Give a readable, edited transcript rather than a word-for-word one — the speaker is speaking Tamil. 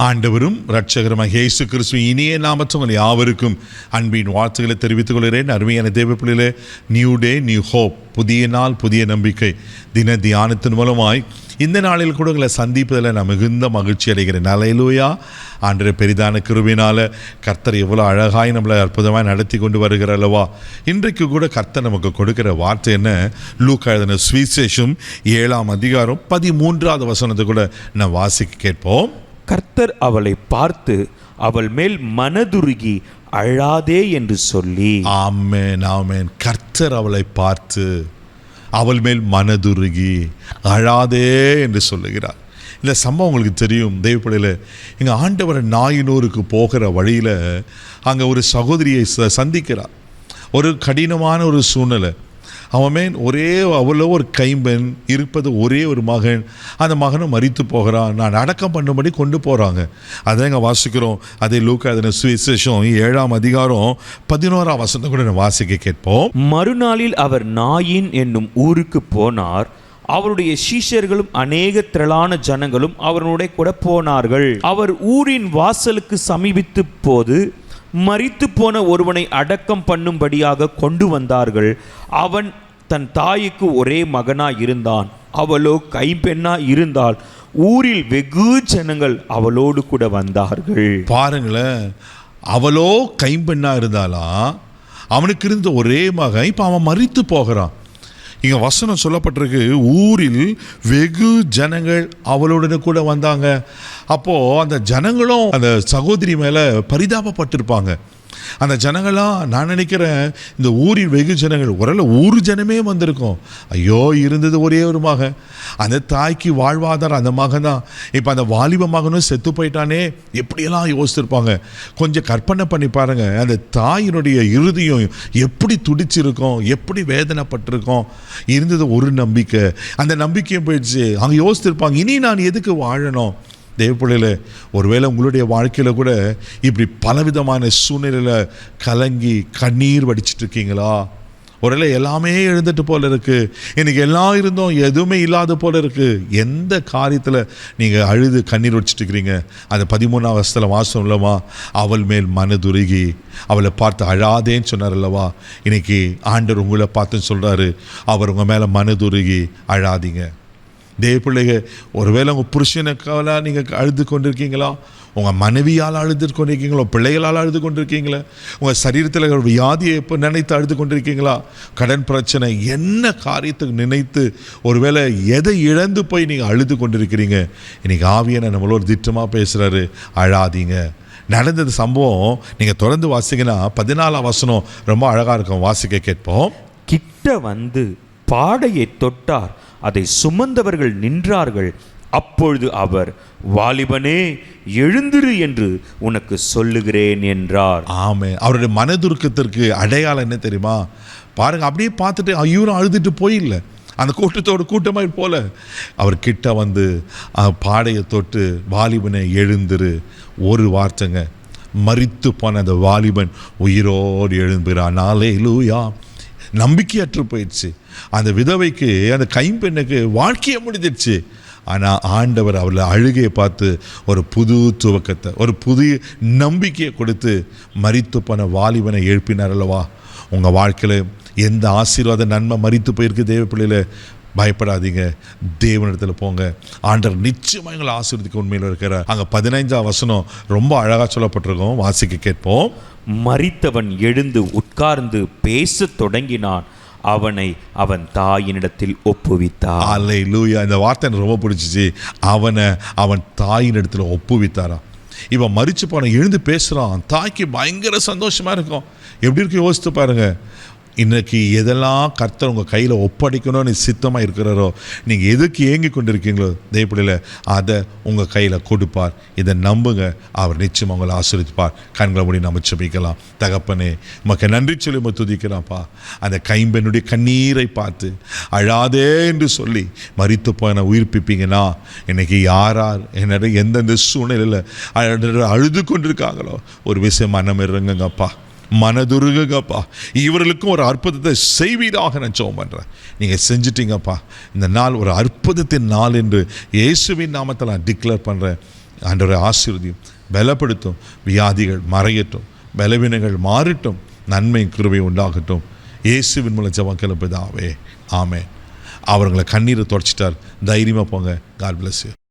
ஆண்டவரும் இரட்சகருமாக இயேசு கிறிஸ்து இனிய நாமத்தில் உங்கள் யாவருக்கும் அன்பின் வாழ்த்துக்களை தெரிவித்துக் கொள்கிறேன். அருமையான தேவ பிள்ளைகளே, நியூ டே நியூ ஹோப், புதிய நாள் புதிய நம்பிக்கை தின தியானத்தின் மூலமாய் இந்த நாளில் கூட உங்களை சந்திப்பதில் நான் மிகுந்த மகிழ்ச்சி அடைகிறேன். அல்லேலூயா. ஆண்டவருடைய பெரிதான கிருபையினால் கர்த்தர் எவ்வளோ அழகாய் நம்மளை அற்புதமாக நடத்தி கொண்டு வருகிறார் அல்லவா. இன்றைக்கு கூட கர்த்தர் நமக்கு கொடுக்கிற வார்த்தை என்ன? லூக்கா எழுதின சுவிசேஷம் 7ஆம் அதிகாரம் 13வது வசனத்தை கூட நான் வாசிக்க கேட்போம். கர்த்தர் அவளை பார்த்து அவள் மேல் மனதுருகி அழாதே என்று சொல்லி. ஆமென், ஆமென். கர்த்தர் அவளை பார்த்து அவள் மேல் மனதுருகி அழாதே என்று சொல்லுகிறார். இந்த சம்பவம் உங்களுக்கு தெரியும். தேவப்படையில் எங்கள் ஆண்டவர் நாயினூருக்கு போகிற வழியில் அங்கே ஒரு சகோதரியை சந்திக்கிறார். ஒரு கடினமான ஒரு சூழ்நிலை. அவன் அவ்வளோ ஒரு கைம்பெண் இருப்பது ஒரே ஒரு மகன். அந்த மகனும் மரித்து போகிறான். நான் அடக்கம் பண்ணும்படி கொண்டு போகிறாங்க. அதை எங்கள் வாசிக்கிறோம். அதே லூக்கா எழுதின சுவிசேஷம் 7ஆம் அதிகாரம் 11ஆம் வசனத்தை கூட நான் வாசிக்க கேட்போம். மறுநாளில் அவர் நாயின் என்னும் ஊருக்கு போனார். அவருடைய சீஷர்களும் அநேக திரளான ஜனங்களும் அவருடைய கூட போனார்கள். அவர் ஊரின் வாசலுக்கு சமீபித்து போது மரித்து போன ஒருவனை அடக்கம் பண்ணும்படியாக கொண்டு வந்தார்கள். அவன் தன் தாய்க்கு ஒரே மகனாய் இருந்தான். அவளோ கைம்பெண்ணாய் இருந்தால் ஊரில் வெகு ஜனங்கள் அவளோடு கூட வந்தார்கள். பாருங்களேன், அவளோ கைம்பெண்ணா இருந்தாலாம். அவனுக்கு இருந்த ஒரே மகன், இப்போ அவன் மரித்து போகிறான். இங்கே வசனம் சொல்லப்பட்டிருக்கு, ஊரில் வெகு ஜனங்கள் அவளுடன் கூட வந்தாங்க. அப்போது அந்த ஜனங்களும் அந்த சகோதரி மேலே பரிதாபப்பட்டிருப்பாங்க. அந்த ஜனங்களாம், நான் நினைக்கிறேன் இந்த ஊரில் வெகு ஜனங்கள், ஒரு ஊர் ஜனமே வந்திருக்கும். ஐயோ, இருந்தது ஒரே ஒரு மகன், அந்த தாய்க்கு வாழ்வாதாரம் அந்த மகன் தான். இப்போ அந்த வாலிப மகனும் செத்து போயிட்டானே, எப்படியெல்லாம் யோசிச்சிருப்பாங்க. கொஞ்சம் கற்பனை பண்ணி பாருங்கள், அந்த தாயினுடைய இறுதியும் எப்படி துடிச்சிருக்கோம், எப்படி வேதனைப்பட்டிருக்கோம். இருந்தது ஒரு நம்பிக்கை, அந்த நம்பிக்கையும் போயிடுச்சு. அங்கே யோசித்திருப்பாங்க, இனி நான் எதுக்கு வாழணும். தேவப்பிள்ளையில் ஒருவேளை உங்களுடைய வாழ்க்கையில் கூட இப்படி பலவிதமான சூழ்நிலையில் கலங்கி கண்ணீர் வடிச்சிட்டு இருக்கீங்களா? ஒருவேளை எல்லாமே எழுந்துட்டு போல இருக்குது, எனக்கு எல்லாம் இருந்தோம் எதுவுமே இல்லாத போல இருக்குது. எந்த காரியத்தில் நீங்கள் அழுது கண்ணீர் வடிச்சிட்டு இருக்கிறீங்க? அந்த 13ஆம் வசனத்தில் வாசம் இல்லவா, அவள் மேல் மனதுருகி அவளை பார்த்து அழாதேன்னு சொன்னார் அல்லவா. இன்னைக்கு ஆண்டவர் உங்களை பார்த்துன்னு சொல்கிறாரு, அவர் உங்கள் மேலே மனதுருகி அழாதீங்க. தேவ பிள்ளைங்க, ஒருவேளை உங்கள் புருஷனுக்காக நீங்கள் அழுது கொண்டிருக்கீங்களா? உங்கள் மனைவியால் அழுது கொண்டிருக்கீங்களா? பிள்ளைகளால் அழுது கொண்டிருக்கீங்களா? உங்கள் சரீரத்தில் ஒரு வியாதியை எப்போ நினைத்து அழுது கொண்டிருக்கீங்களா? கடன் பிரச்சனை, என்ன காரியத்துக்கு நினைத்து ஒருவேளை எதை இழந்து போய் நீங்கள் அழுது கொண்டிருக்கிறீங்க? இன்றைக்கி ஆவியான நம்மளோட திட்டமாக பேசுகிறாரு, அழாதீங்க. நடந்தது சம்பவம் நீங்கள் தொடர்ந்து வாசிங்கன்னா 14ஆம் வசனம் ரொம்ப அழகாக இருக்கும், வாசிக்க கேட்போம். கிட்ட வந்து பாடையை தொட்டார், அதை சுமந்தவர்கள் நின்றார்கள். அப்பொழுது அவர், வாலிபனே எழுந்திரு என்று உனக்கு சொல்லுகிறேன் என்றார். ஆமென். அவருடைய மனதுருக்கத்திற்கு அடையாளம் என்ன தெரியுமா? பாருங்க, அப்படியே பார்த்துட்டு ஐயோரும் அழுதுட்டு போயில்லை, அந்த கூட்டத்தோட கூட்டமாக போல. அவர் கிட்ட வந்து பாடையை தொட்டு, வாலிபனை எழுந்திரு. ஒரு வார்த்தைங்க, மரித்து போன அந்த வாலிபன் உயிரோடு எழும்புகிறான். அல்லேலூயா. நம்பிக்கையற்று போயிடுச்சு அந்த விதவைக்கு, அந்த கைம்பெண்ணுக்கு வாழ்க்கையை முடிஞ்சிடுச்சு. ஆனால் ஆண்டவர் அவளை அழுகையை பார்த்து ஒரு புது துவக்கத்தை, ஒரு புதிய நம்பிக்கையை கொடுத்து மரித்து போன வாலிபனை எழுப்பினார் அல்லவா. உங்கள் வாழ்க்கையில் எந்த ஆசீர்வாத நன்மை மரித்து போயிருக்கு தேவ பிள்ளையில், பயப்படாதீங்க, தேவனிடத்தில் போங்க. ஆண்டவர் நிச்சயமாக எங்களை ஆசீர்வதிக்க உண்மையில் இருக்கிறார். அங்கே 15ஆம் வசனம் ரொம்ப அழகாக சொல்லப்பட்டிருக்கோம், வாசிக்க கேட்போம். மரித்தவன் எழுந்து உட்கார்ந்து பேசத் தொடங்கினான். அவனை அவன் தாயினிடத்தில் ஒப்புவித்தார். அல்லேலூயா. இந்த வார்த்தை எனக்கு ரொம்ப பிடிச்சிச்சு. அவனை அவன் தாயினிடத்தில் ஒப்புவித்தாரா. இவன் மரிச்சு போன எழுந்து பேசுகிறான். தாய்க்கு பயங்கர சந்தோஷமாக இருக்கும். எப்படி இருக்கு யோசித்து பாருங்க. இன்றைக்கி எதெல்லாம் கர்த்தர் உங்கள் கையில் ஒப்படைக்கணும்னு சித்தமாக இருக்கிறாரோ, நீங்கள் எதுக்கு ஏங்கி கொண்டிருக்கீங்களோ தேவப்பிள்ளையில், அதை உங்கள் கையில் கொடுப்பார். இதை நம்புங்க, அவர் நிச்சயம் உங்களை ஆசீர்வதிப்பார். கண்களை மூடி நம்ம ஜெபிக்கலாம். தகப்பனே, உமக்கு நன்றி சொல்லி நம்ம துதிக்கிறான்ப்பா. அந்த கைம்பெண்ணுடைய கண்ணீரை பார்த்து அழாதே என்று சொல்லி மரித்து போன உயிர்ப்பிப்பீங்கன்னா, இன்றைக்கி யார் என்னோட எந்தெந்த சூழ்நிலையில் அழுது கொண்டிருக்காங்களோ, ஒரு விஷயம் மனம் இருங்கப்பா, மனதுருகப்பா. இவர்களுக்கும் ஒரு அற்புதத்தை செய்வீராக நான் ஜெபம் பண்ணுறேன். நீங்கள் செஞ்சிட்டீங்கப்பா. இந்த நாள் ஒரு அற்புதத்தின் நாள் என்று இயேசுவின் நாமத்தில் நான் டிக்ளேர் பண்ணுறேன். ஆண்டவரை ஆசீர்வதியும், பலப்படுத்தும், வியாதிகள் மறையட்டும், பலவீனங்கள் மாறட்டும், நன்மை கிருபை உண்டாகட்டும். இயேசுவின் மூலம் ஜெபம் கேளும் பிதாவே, ஆமென். அவர்களை கண்ணீரை தொடச்சிட்டார். தைரியமாக போங்க. God bless you.